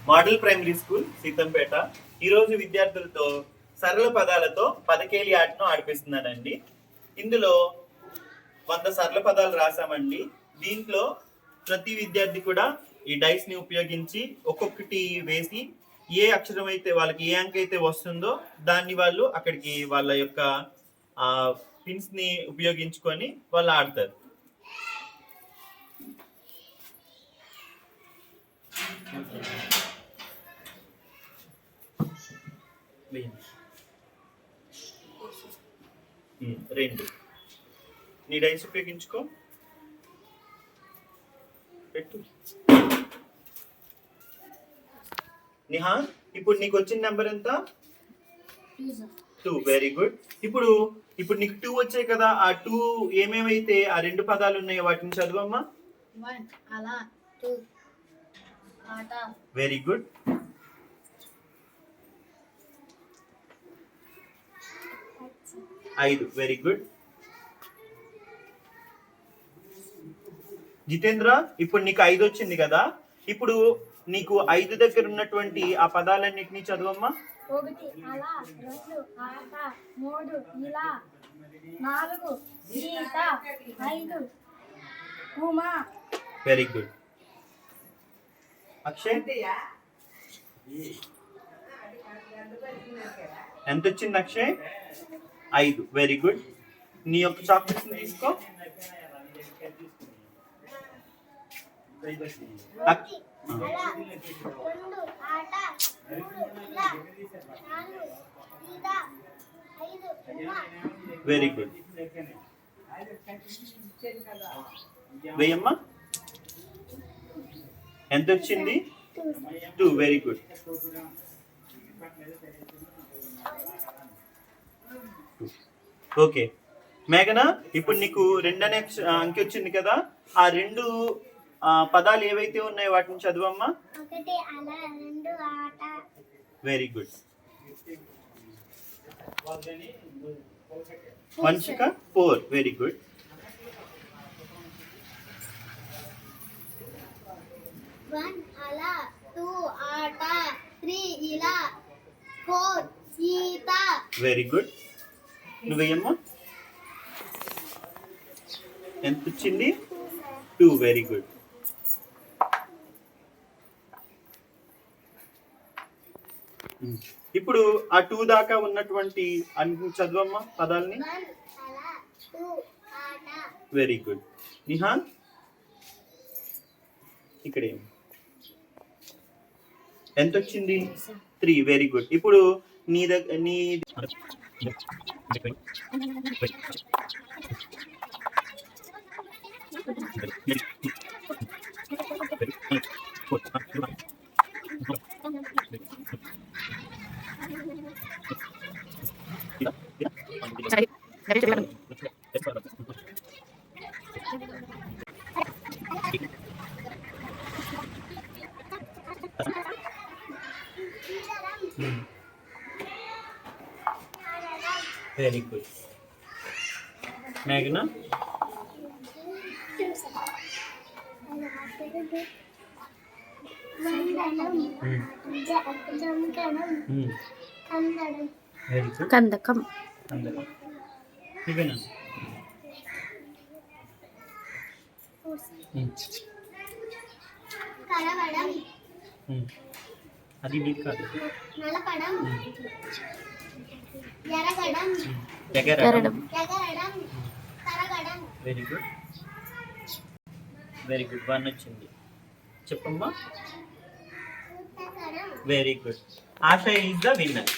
Model primary school Seethampeta ఈరోజు విద్యార్థులతో సరళ పదాలతో పదకేలి ఆటను ఆడిపిస్తున్నానండి. ఇందులో 100 సరళ పదాలు రాసామండి. దీంట్లో ప్రతి విద్యార్థి కూడా ఈ డైస్ ని ఉపయోగించి ఒక్కొక్కటి వేసి ఏ అక్షరం అయితే వాళ్ళకి ఏ అంక అయితే వస్తుందో దాన్ని వాళ్ళు అక్కడికి వాళ్ళ యొక్క పిన్స్ ని ఉపయోగించుకొని వాళ్ళు ఆడతారు. రెండు నీ డైస్ ఉపయోగించుకో పెట్టు. నిహాన్, ఇప్పుడు నీకు వచ్చిన నెంబర్ ఎంత? 2. Very good. ఇప్పుడు నీకు 2 వచ్చాయి కదా, ఆ 2 ఏమేమైతే ఆ రెండు పదాలు ఉన్నాయో వాటిని చదువమ్మా. Very good. ఐదు. Very good. జితేంద్ర, ఇప్పుడు నీకు 5 వచ్చింది కదా, ఇప్పుడు నీకు 5 దగ్గర ఉన్నటువంటి ఆ పదాలన్నిటినీ చదువమ్మా. 1 అలా, 2 ఆట, 3 ఇలా, 4 ఈత, 5 ఉమా. Very good. అక్షయ్, ఎంత వచ్చింది అక్షయ్? 5. Very good. నీ యొక్క చాక్లెట్స్ తీసుకో. Very good. వెయ్యమ్మా. ఎంత వచ్చింది? 2. Very good. ఓకే మేఘన, ఇప్పుడు నీకు 2 అనే అంకె వచ్చింది కదా, ఆ 2 పదాలు ఏవైతే ఉన్నాయో వాటిని చదువమ్మా. 1 అలా, 2 ఆట. Very good. Vamshika 4. Very good. అలా, 2 ఆట, 3 ఇలా, 4 ఈత. Very good. నువ్వేయమ్మా. ఎంత వచ్చింది? 2. Very good. ఇప్పుడు ఆ 2 దాకా ఉన్నటువంటి అన్ని చదువమ్మా పదాలని. Very good. నిహాన్, ఇక్కడ ఎంత వచ్చింది? 3. Very good. ఇప్పుడు నీ వెరీ గుడ్. మేఘన, కందకం. ఇవేనా? అది నీకు కాదు. Very good. Very good. 1 వచ్చింది. చెప్పమ్మా. Very good. Asha is the winner.